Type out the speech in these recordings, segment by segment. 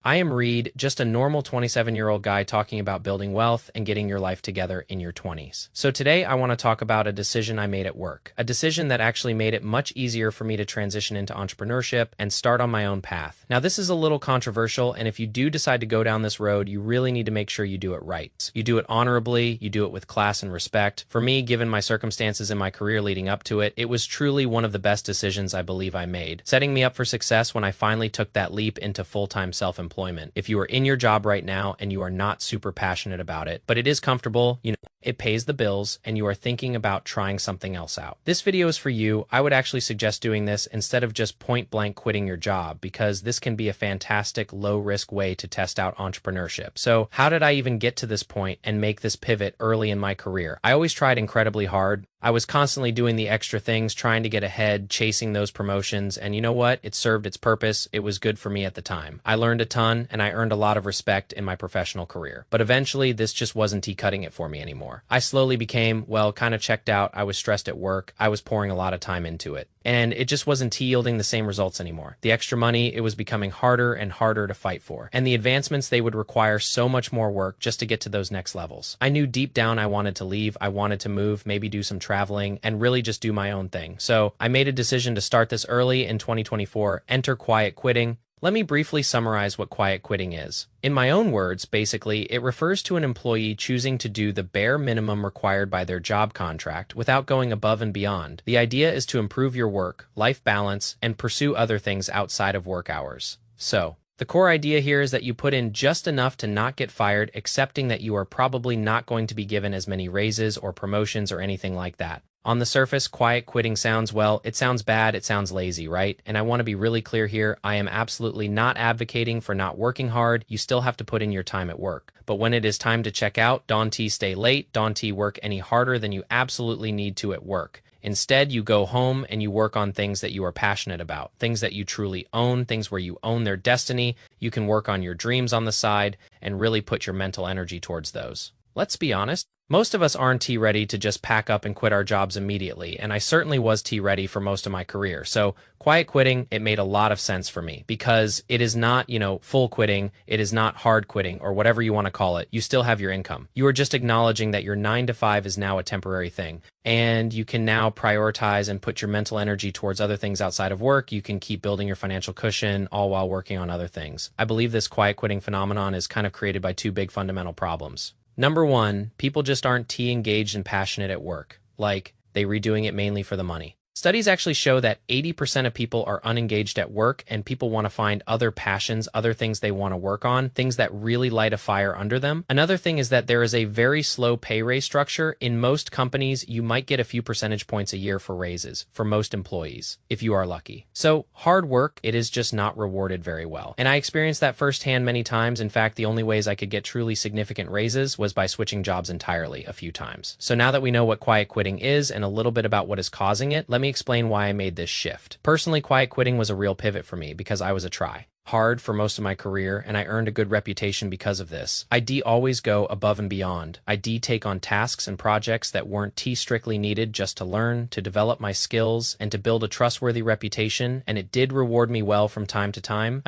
I am Reed, just a normal 27-year-old guy talking about building wealth and getting your life together in your 20s. So today I want to talk about a decision I made at work, a decision that actually made it much easier for me to transition into entrepreneurship and start on my own path. Now this is a little controversial, and if you do decide to go down this road, you really need to make sure you do it right. You do it honorably, you do it with class and respect. For me, given my circumstances in my career leading up to it, it was truly one of the best decisions I believe I made, setting me up for success when I finally took that leap into full-time self-employment. If you are in your job right now and you are not super passionate about it, but it is comfortable, it pays the bills, and you are thinking about trying something else out. This video is for you. I would actually suggest doing this instead of just point blank quitting your job, because this can be a fantastic low risk way to test out entrepreneurship. So how did I even get to this point and make this pivot early in my career? I always tried incredibly hard. I was constantly doing the extra things, trying to get ahead, chasing those promotions, and you know what? It served its purpose. It was good for me at the time. I learned a ton, and I earned a lot of respect in my professional career. But eventually, this just wasn't cutting it for me anymore. I slowly became, kind of checked out. I was stressed at work. I was pouring a lot of time into it. And it just wasn't yielding the same results anymore. The extra money, it was becoming harder and harder to fight for. And the advancements, they would require so much more work just to get to those next levels. I knew deep down I wanted to leave. I wanted to move, maybe do some traveling, and really just do my own thing. So I made a decision to start this early in 2024, enter quiet quitting. Let me briefly summarize what quiet quitting is. In my own words, basically, it refers to an employee choosing to do the bare minimum required by their job contract without going above and beyond. The idea is to improve your work, life balance, and pursue other things outside of work hours. So, the core idea here is that you put in just enough to not get fired, accepting that you are probably not going to be given as many raises or promotions or anything like that. On the surface, quiet quitting sounds, it sounds bad, it sounds lazy, right? And I want to be really clear here, I am absolutely not advocating for not working hard. You still have to put in your time at work. But when it is time to check out, don't stay late, don't work any harder than you absolutely need to at work. Instead, you go home and you work on things that you are passionate about, things that you truly own, things where you own their destiny. You can work on your dreams on the side and really put your mental energy towards those. Let's be honest. Most of us aren't ready to just pack up and quit our jobs immediately, and I certainly was ready for most of my career. So quiet quitting, it made a lot of sense for me because it is not, full quitting, it is not hard quitting or whatever you want to call it. You still have your income. You are just acknowledging that your 9 to 5 is now a temporary thing, and you can now prioritize and put your mental energy towards other things outside of work. You can keep building your financial cushion all while working on other things. I believe this quiet quitting phenomenon is kind of created by two big fundamental problems. Number one, people just aren't engaged and passionate at work, like they redoing it mainly for the money. Studies actually show that 80% of people are unengaged at work, and people want to find other passions, other things they want to work on, things that really light a fire under them. Another thing is that there is a very slow pay raise structure. In most companies, you might get a few percentage points a year for raises for most employees, if you are lucky. So hard work, it is just not rewarded very well. And I experienced that firsthand many times. In fact, the only ways I could get truly significant raises was by switching jobs entirely a few times. So now that we know what quiet quitting is and a little bit about what is causing it, let me explain why I made this shift. Personally, quiet quitting was a real pivot for me because I was a try hard for most of my career, and I earned a good reputation because of this. I always go above and beyond. I take on tasks and projects that weren't strictly needed just to learn, to develop my skills, and to build a trustworthy reputation, and it did reward me well from time to time.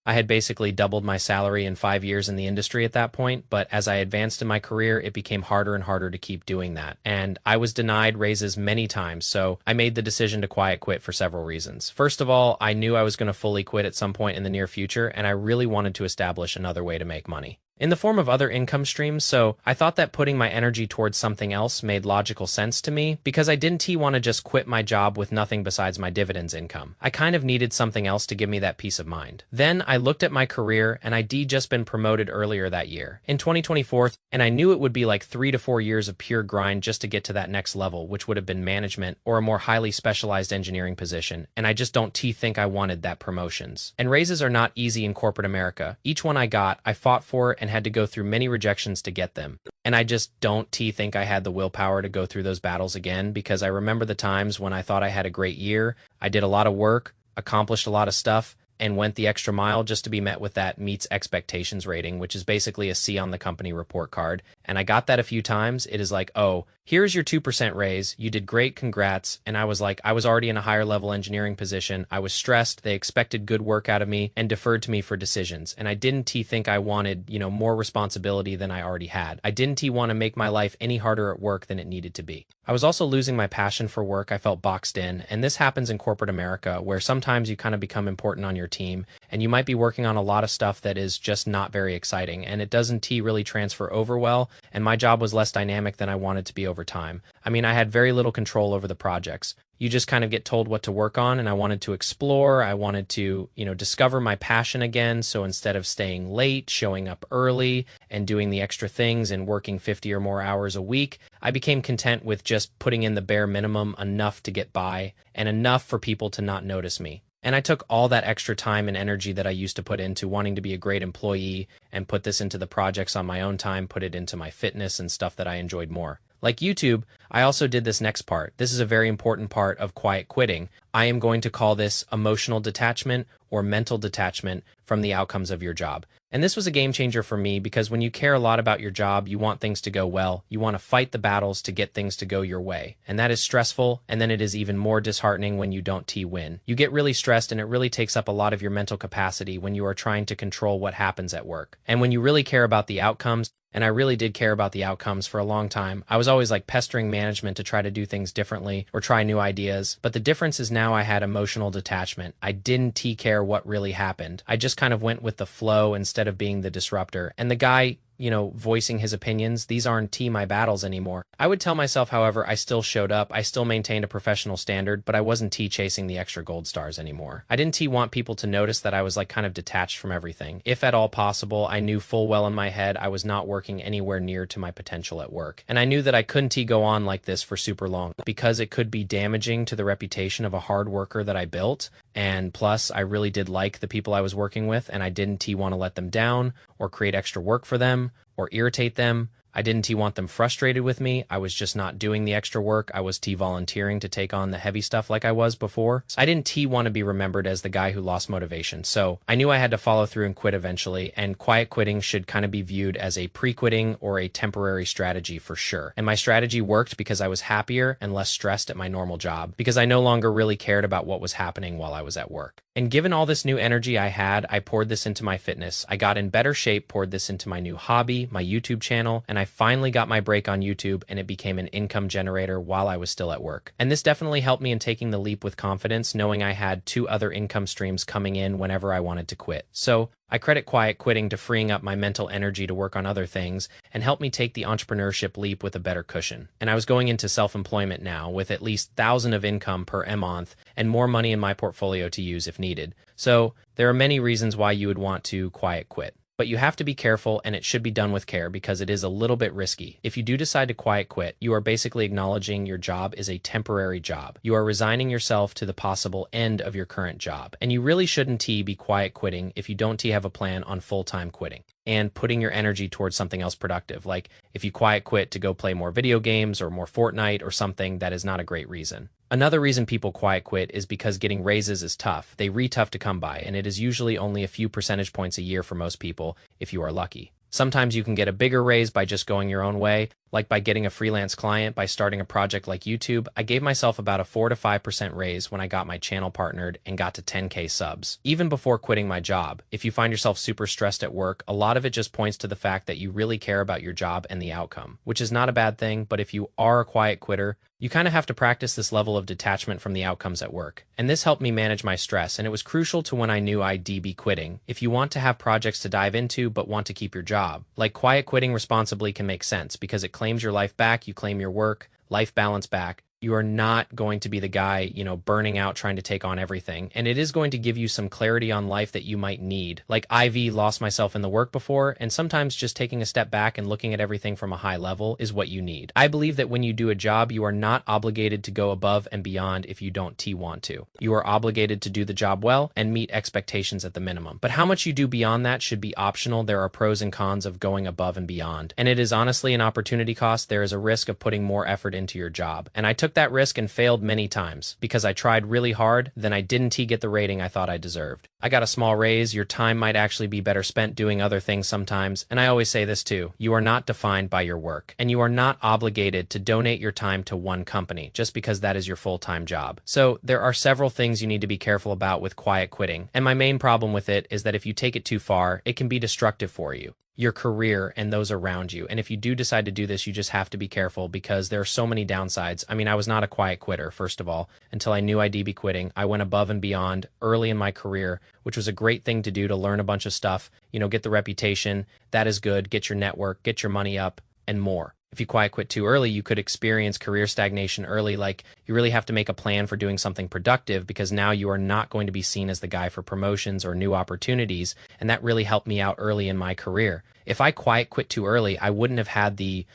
I had basically doubled my salary in 5 years in the industry at that point, but as I advanced in my career, it became harder and harder to keep doing that. And I was denied raises many times, so I made the decision to quiet quit for several reasons. First of all, I knew I was going to fully quit at some point in the near future, and I really wanted to establish another way to make money in the form of other income streams, so I thought that putting my energy towards something else made logical sense to me because I didn't want to just quit my job with nothing besides my dividends income. I kind of needed something else to give me that peace of mind. Then I looked at my career, and I'd just been promoted earlier that year in 2024, and I knew it would be like 3 to 4 years of pure grind just to get to that next level, which would have been management or a more highly specialized engineering position, and I just don't think I wanted that promotions. And raises are not easy in corporate America. Each one I got, I fought for and had to go through many rejections to get them. And I just don't think I had the willpower to go through those battles again, because I remember the times when I thought I had a great year, I did a lot of work, accomplished a lot of stuff, and went the extra mile just to be met with that meets expectations rating, which is basically a C on the company report card. And I got that a few times. It is like, oh, here's your 2% raise. You did great. Congrats. And I was like, I was already in a higher level engineering position. I was stressed. They expected good work out of me and deferred to me for decisions. And I didn't think I wanted, more responsibility than I already had. I didn't want to make my life any harder at work than it needed to be. I was also losing my passion for work. I felt boxed in. And this happens in corporate America, where sometimes you kind of become important on your team and you might be working on a lot of stuff that is just not very exciting. And it doesn't really transfer over well. And my job was less dynamic than I wanted to be over time. I mean, I had very little control over the projects. You just kind of get told what to work on, and I wanted to explore. I wanted to, discover my passion again. So instead of staying late, showing up early, and doing the extra things and working 50 or more hours a week, I became content with just putting in the bare minimum, enough to get by and enough for people to not notice me. And I took all that extra time and energy that I used to put into wanting to be a great employee and put this into the projects on my own time, put it into my fitness and stuff that I enjoyed more. Like YouTube, I also did this next part. This is a very important part of quiet quitting. I am going to call this emotional detachment or mental detachment from the outcomes of your job. And this was a game changer for me because when you care a lot about your job, you want things to go well. You want to fight the battles to get things to go your way. And that is stressful. And then it is even more disheartening when you don't win. You get really stressed and it really takes up a lot of your mental capacity when you are trying to control what happens at work. And when you really care about the outcomes, and I really did care about the outcomes for a long time. I was always like pestering management to try to do things differently or try new ideas. But the difference is now I had emotional detachment. I didn't care what really happened. I just kind of went with the flow instead of being the disruptor. And the guy, voicing his opinions, these aren't my battles anymore. I would tell myself, however, I still showed up. I still maintained a professional standard, but I wasn't chasing the extra gold stars anymore. I didn't want people to notice that I was like kind of detached from everything. If at all possible, I knew full well in my head I was not working anywhere near to my potential at work. And I knew that I couldn't go on like this for super long because it could be damaging to the reputation of a hard worker that I built. And plus, I really did like the people I was working with, and I didn't want to let them down or create extra work for them or irritate them. I didn't want them frustrated with me. I was just not doing the extra work. I was volunteering to take on the heavy stuff like I was before. I didn't want to be remembered as the guy who lost motivation. So I knew I had to follow through and quit eventually. And quiet quitting should kind of be viewed as a pre-quitting or a temporary strategy for sure. And my strategy worked because I was happier and less stressed at my normal job because I no longer really cared about what was happening while I was at work. And given all this new energy I had, I poured this into my fitness. I got in better shape, poured this into my new hobby, my YouTube channel, and I finally got my break on YouTube and it became an income generator while I was still at work. And this definitely helped me in taking the leap with confidence, knowing I had 2 other income streams coming in whenever I wanted to quit. So I credit quiet quitting to freeing up my mental energy to work on other things and help me take the entrepreneurship leap with a better cushion. And I was going into self-employment now with at least 1,000 of income per month and more money in my portfolio to use if needed. So there are many reasons why you would want to quiet quit. But you have to be careful, and it should be done with care because it is a little bit risky. If you do decide to quiet quit, you are basically acknowledging your job is a temporary job. You are resigning yourself to the possible end of your current job. And you really shouldn't be quiet quitting if you don't have a plan on full-time quitting and putting your energy towards something else productive. Like if you quiet quit to go play more video games or more Fortnite or something, that is not a great reason. Another reason people quiet quit is because getting raises is tough. They're tough to come by, and it is usually only a few percentage points a year for most people if you are lucky. Sometimes you can get a bigger raise by just going your own way, like by getting a freelance client, by starting a project like YouTube. I gave myself about a 4 to 5% raise when I got my channel partnered and got to 10K subs, even before quitting my job. If you find yourself super stressed at work, a lot of it just points to the fact that you really care about your job and the outcome, which is not a bad thing. But if you are a quiet quitter, you kind of have to practice this level of detachment from the outcomes at work. And this helped me manage my stress, and it was crucial to when I knew I'd be quitting. If you want to have projects to dive into but want to keep your job, like quiet quitting responsibly can make sense because it claims your life back, you claim your work, life balance back. You are not going to be the guy, burning out trying to take on everything. And it is going to give you some clarity on life that you might need. Like I've lost myself in the work before, and sometimes just taking a step back and looking at everything from a high level is what you need. I believe that when you do a job, you are not obligated to go above and beyond if you don't want to. You are obligated to do the job well and meet expectations at the minimum. But how much you do beyond that should be optional. There are pros and cons of going above and beyond. And it is honestly an opportunity cost. There is a risk of putting more effort into your job. And I took took that risk and failed many times because I tried really hard, then I didn't get the rating I thought I deserved. I got a small raise. Your time might actually be better spent doing other things sometimes. And I always say this too, you are not defined by your work, and you are not obligated to donate your time to one company just because that is your full-time job. So there are several things you need to be careful about with quiet quitting. And my main problem with it is that if you take it too far, it can be destructive for you, your career, and those around you. And if you do decide to do this, you just have to be careful because there are so many downsides. I mean, I was not a quiet quitter, first of all, until I knew I'd be quitting. I went above and beyond early in my career, which was a great thing to do to learn a bunch of stuff, get the reputation. That is good. Get your network, get your money up, and more. If you quiet quit too early, you could experience career stagnation early. Like, you really have to make a plan for doing something productive because now you are not going to be seen as the guy for promotions or new opportunities. And that really helped me out early in my career. If I quiet quit too early, I wouldn't have had the,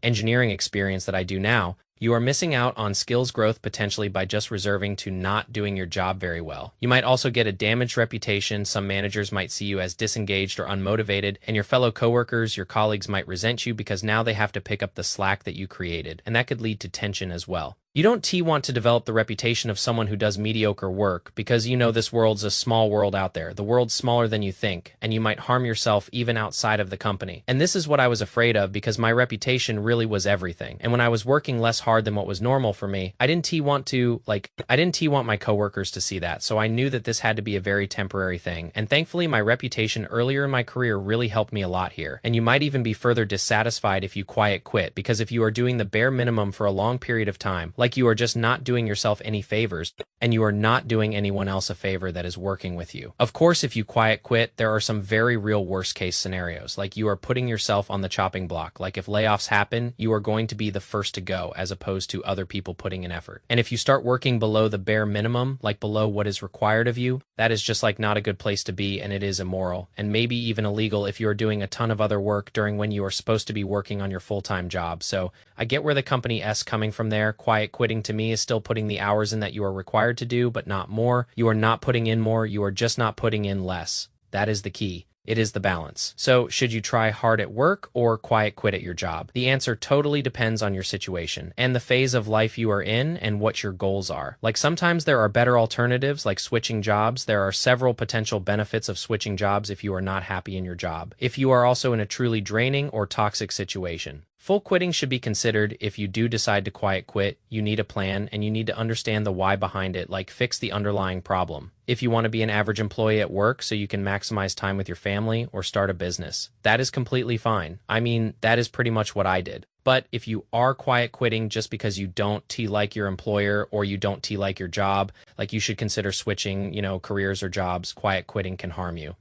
engineering experience that I do now. You are missing out on skills growth potentially by just reserving to not doing your job very well. You might also get a damaged reputation. Some managers might see you as disengaged or unmotivated, and your fellow coworkers, your colleagues might resent you because now they have to pick up the slack that you created, and that could lead to tension as well. You don't want to develop the reputation of someone who does mediocre work because this world's a small world out there. The world's smaller than you think, and you might harm yourself even outside of the company. And this is what I was afraid of because my reputation really was everything. And when I was working less hard than what was normal for me, I didn't want my coworkers to see that. So I knew that this had to be a very temporary thing. And thankfully, my reputation earlier in my career really helped me a lot here. And you might even be further dissatisfied if you quiet quit, because if you are doing the bare minimum for a long period of time, like you are just not doing yourself any favors, and you are not doing anyone else a favor that is working with you. Of course, if you quiet quit, there are some very real worst case scenarios, like you are putting yourself on the chopping block. Like if layoffs happen, you are going to be the first to go as opposed to other people putting in effort. And if you start working below the bare minimum, like below what is required of you, that is just like not a good place to be, and it is immoral and maybe even illegal if you are doing a ton of other work during when you are supposed to be working on your full-time job. So I get where the company S coming from there. Quiet quitting to me is still putting the hours in that you are required to do, but not more. You are not putting in more. You are just not putting in less. That is the key. It is the balance. So should you try hard at work or quiet quit at your job? The answer totally depends on your situation and the phase of life you are in and what your goals are. Like sometimes there are better alternatives like switching jobs. There are several potential benefits of switching jobs if you are not happy in your job. If you are also in a truly draining or toxic situation. Full quitting should be considered. If you do decide to quiet quit, you need a plan and you need to understand the why behind it, like fix the underlying problem. If you want to be an average employee at work so you can maximize time with your family or start a business, that is completely fine. I mean, that is pretty much what I did. But if you are quiet quitting just because you don't like your employer or you don't like your job, like you should consider switching, careers or jobs. Quiet quitting can harm you.